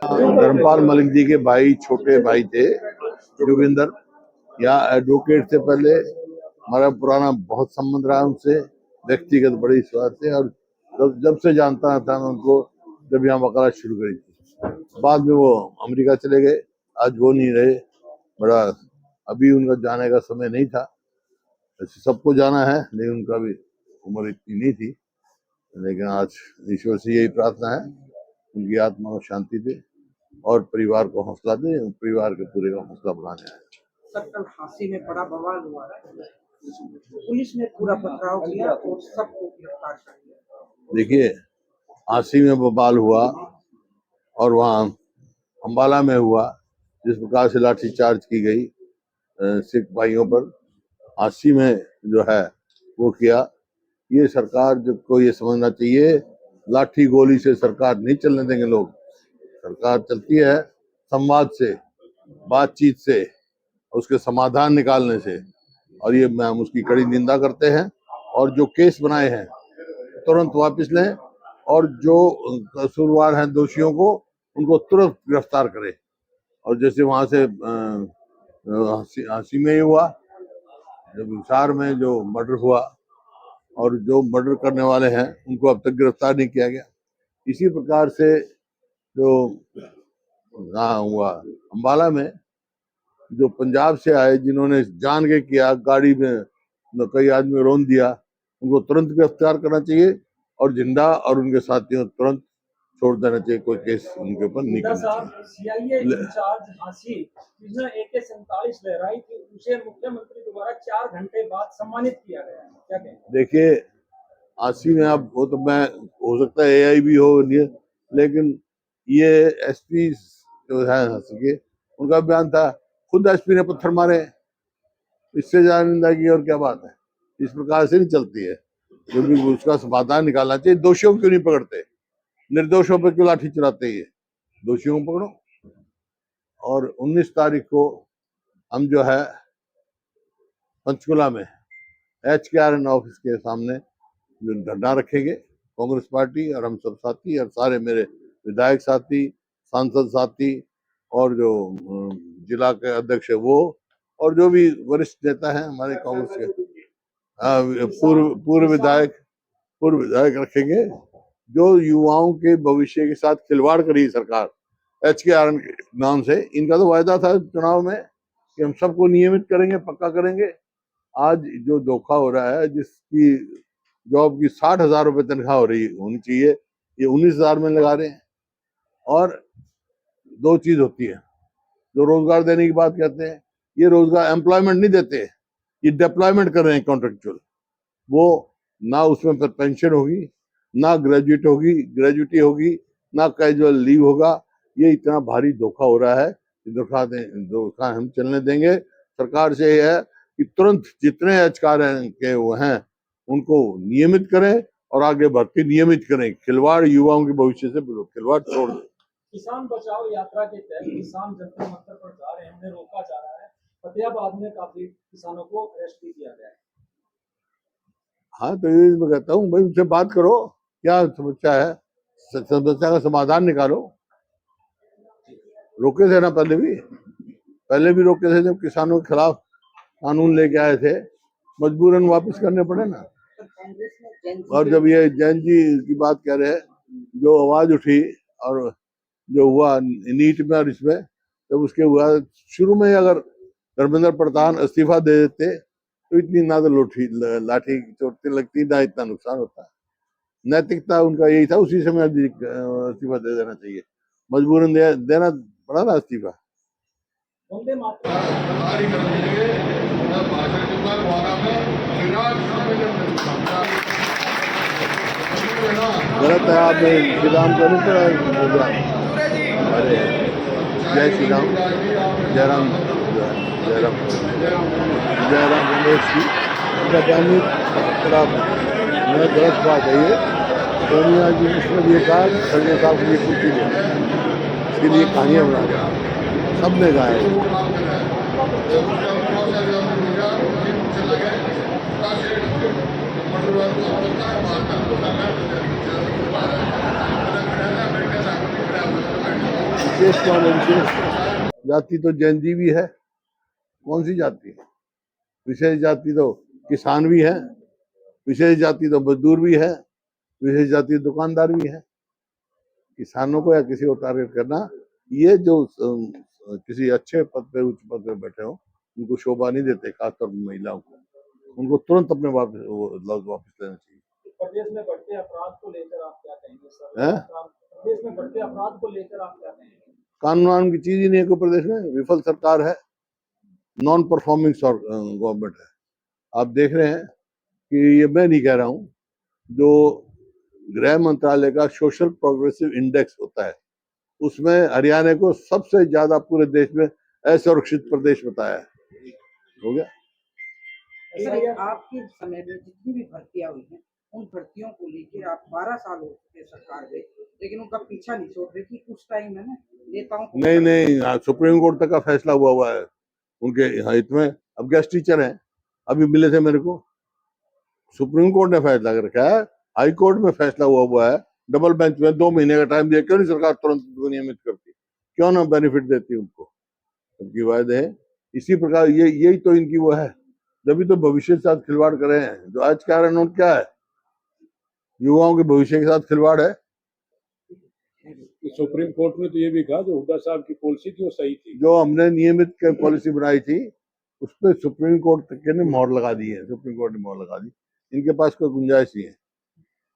धर्मपाल मलिक जी के भाई, छोटे भाई थे जोगिंदर, यहाँ एडवोकेट थे पहले। हमारा पुराना बहुत संबंध रहा उनसे, व्यक्तिगत बड़ी स्वार्थ थे, और जब से जानता था मैं उनको, जब यहाँ वकालत शुरू करी थी। बाद में वो अमेरिका चले गए, आज वो नहीं रहे। बड़ा अभी उनका जाने का समय नहीं था, ऐसे सबको जाना है, लेकिन उनका भी उम्र इतनी नहीं थी। लेकिन आज ईश्वर से यही प्रार्थना है उनकी आत्मा को शांति दे और परिवार को हौसला दे, परिवार के पूरे का हौसला बढ़ाने आए। सर, कल फांसी में बड़ा बवाल हुआ है, पुलिस ने पूरा पथराव किया और सबको गिरफ्तार कर लिया। देखिए, फांसी में बवाल हुआ और वहाँ अम्बाला में हुआ, जिस प्रकार से लाठी चार्ज की गई सिख भाइयों पर, फांसी में जो है वो किया। ये सरकार को ये समझना चाहिए, लाठी गोली से सरकार नहीं चलने देंगे लोग। सरकार चलती है संवाद से, बातचीत से, उसके समाधान निकालने से, और ये हम उसकी कड़ी निंदा करते हैं। और जो केस बनाए हैं तुरंत वापस लें, और जो कसूरवार हैं दोषियों को उनको तुरंत गिरफ्तार करें। और जैसे वहां से हंसी में ही हुआ, जब हिसार में जो मर्डर हुआ, और जो मर्डर करने वाले हैं उनको अब तक गिरफ्तार नहीं किया गया। इसी प्रकार से जो हुआ अम्बाला में, जो पंजाब से आए जिन्होंने जान के किया, गाड़ी में कई आदमी रोन दिया, उनको तुरंत गिरफ्तार करना चाहिए, और जिंदा और उनके साथियों तुरंत छोड़ देना चाहिए। कोई केस उनके ऊपर नहीं करना चाहिए। सीआईए इंचार्ज हांसी जिसने AK-47 लहराई थी, उसे मुख्यमंत्री द्वारा 4 घंटे बाद सम्मानित किया गया है, क्या कहें? देखिए, हांसी में आप वो तो मैं, हो सकता है AI भी हो, लेकिन ये SP जो है हांसी के, उनका बयान था, खुद SP ने पत्थर मारे, इससे ज्यादा निंदा की और क्या बात है। इस प्रकार से नहीं चलती है, क्योंकि उसका समाधान निकालना चाहिए। दोषियों को क्यों नहीं पकड़ते, निर्दोषों पर क्यों लाठी चलाते हैं, दोषियों को पकड़ो। और 19 तारीख को हम जो है पंचकुला में HKRN ऑफिस के सामने धरना रखेंगे, कांग्रेस पार्टी और हम सब साथी और सारे मेरे विधायक साथी, सांसद साथी, और जो जिला के अध्यक्ष है वो, और जो भी वरिष्ठ नेता हैं हमारे कांग्रेस के, पूर्व विधायक रखेंगे। जो युवाओं के भविष्य के साथ खिलवाड़ करी सरकार HKRN के नाम से, इनका तो वायदा था चुनाव में कि हम सबको नियमित करेंगे, पक्का करेंगे। आज जो धोखा हो रहा है, जिसकी जॉब की 60,000 रुपए तनख्वाह होनी चाहिए, ये 19,000 में लगा रहे हैं। और दो चीज होती है, जो रोजगार देने की बात कहते हैं, ये रोजगार एम्प्लॉयमेंट नहीं देते, ये डिप्लॉयमेंट कर रहे हैं कॉन्ट्रेक्चुअल। वो ना उसमें फिर पेंशन होगी, ना ग्रेजुएटी होगी, ना कैजुअल लीव होगा। ये इतना भारी धोखा हो रहा है, धोखा हम चलने देंगे। सरकार से ये है कि तुरंत जितने HKRN के वो हैं उनको नियमित करें और आगे भर्ती नियमित करें। खिलवाड़ युवाओं के भविष्य से खिलवाड़ छोड़ दें। किसान बचाओ यात्रा के तहत किसान जंतर मंतर पर जा रहे हैं, उन्हें रोका जा रहा है। फतेहाबाद में काफी किसानों को अरेस्ट भी किया गया है। हाँ, तो ये मैं कहता हूँ भाई, उनसे बात करो, क्या समस्या है, समस्या का समाधान निकालो। रोके थे ना पहले भी रोके थे, जब किसानों के खिलाफ कानून लेके आए थे, मजबूरन वापस करने पड़े ना। और जब ये जैन जी की बात कह रहे हैं, जो आवाज उठी और जो हुआ नीट में और इसमें, जब उसके हुआ शुरू में, अगर धर्मेंद्र प्रधान इस्तीफा दे देते तो इतनी ना तो लाठी चोटें लगती, ना इतना नुकसान होता। नैतिकता उनका यही था, उसी समय इस्तीफा दे देना चाहिए, मजबूरन देना पड़ा ना इस्तीफा। गलत है, आपने श्री राम को नहीं पढ़ा। अरे जय श्री राम, जयराम रमेश जी, गलत बात है ये। सोनिया जी ने ये कहा, संजय साहब को ये कुर्सी दे, इसके लिए कहानियाँ बना रहे, सबने गाया। विशेष कौन है? विशेष जाति तो जैन जी भी है, कौन सी जाति है? विशेष जाति तो किसान भी है, विशेष जाति तो मजदूर भी है, विशेष जाति दुकानदार भी है। किसानों को या किसी को टारगेट करना, ये जो किसी अच्छे पद पे, उच्च पद पे बैठे हो, उनको शोभा नहीं देते, खासतौर पर महिलाओं को। उनको तुरंत अपने वापस लेना चाहिए। प्रदेश में बढ़ते अपराध को लेकर आप क्या कहेंगे सर? हैं? प्रदेश में बढ़ते अपराध को लेकर आप क्या कहेंगे? कानून वानून की चीज ही नहीं है कोई प्रदेश में, विफल सरकार है, नॉन परफॉर्मिंग गवर्नमेंट है। आप देख रहे हैं कि ये मैं नहीं कह रहा हूँ, जो गृह मंत्रालय का सोशल प्रोग्रेसिव इंडेक्स होता है, उसमें हरियाणा को सबसे ज्यादा पूरे देश में असुरक्षित प्रदेश बताया है। हो गया। सर, आपके समय में जितनी भी भर्तियां हुई हैं, उन भर्तियों को लेकर आप 12 साल हो चुके सरकार में, लेकिन उनका पीछा नहीं छोड़ रही कि कुछ टाइम है ना नेताओं को। नहीं, सुप्रीम कोर्ट तक का फैसला हुआ है उनके हित में। अब गेस्ट टीचर हैं, अभी मिले थे मेरे को, सुप्रीम कोर्ट ने फैसला कर रखा है, हाई कोर्ट में फैसला हुआ है, डबल बेंच में 2 महीने का टाइम दिया। क्यों नहीं सरकार तुरंत उनको नियमित करती? क्यों ना बेनिफिट देती उनको? सबकी वायदे है इसी प्रकार। यही तो इनकी वो है, जब तो भविष्य के साथ खिलवाड़ कर रहे हैं। जो आज का नोट क्या है? युवाओं के भविष्य के साथ खिलवाड़ है। सुप्रीम कोर्ट ने तो ये भी कहा जो हुड्डा साहब की पॉलिसी थी वो सही थी। जो हमने नियमित पॉलिसी बनाई थी उस पर सुप्रीम कोर्ट ने मोहर लगा दी है, सुप्रीम कोर्ट ने मोहर लगा दी। इनके पास कोई गुंजाइश नहीं है।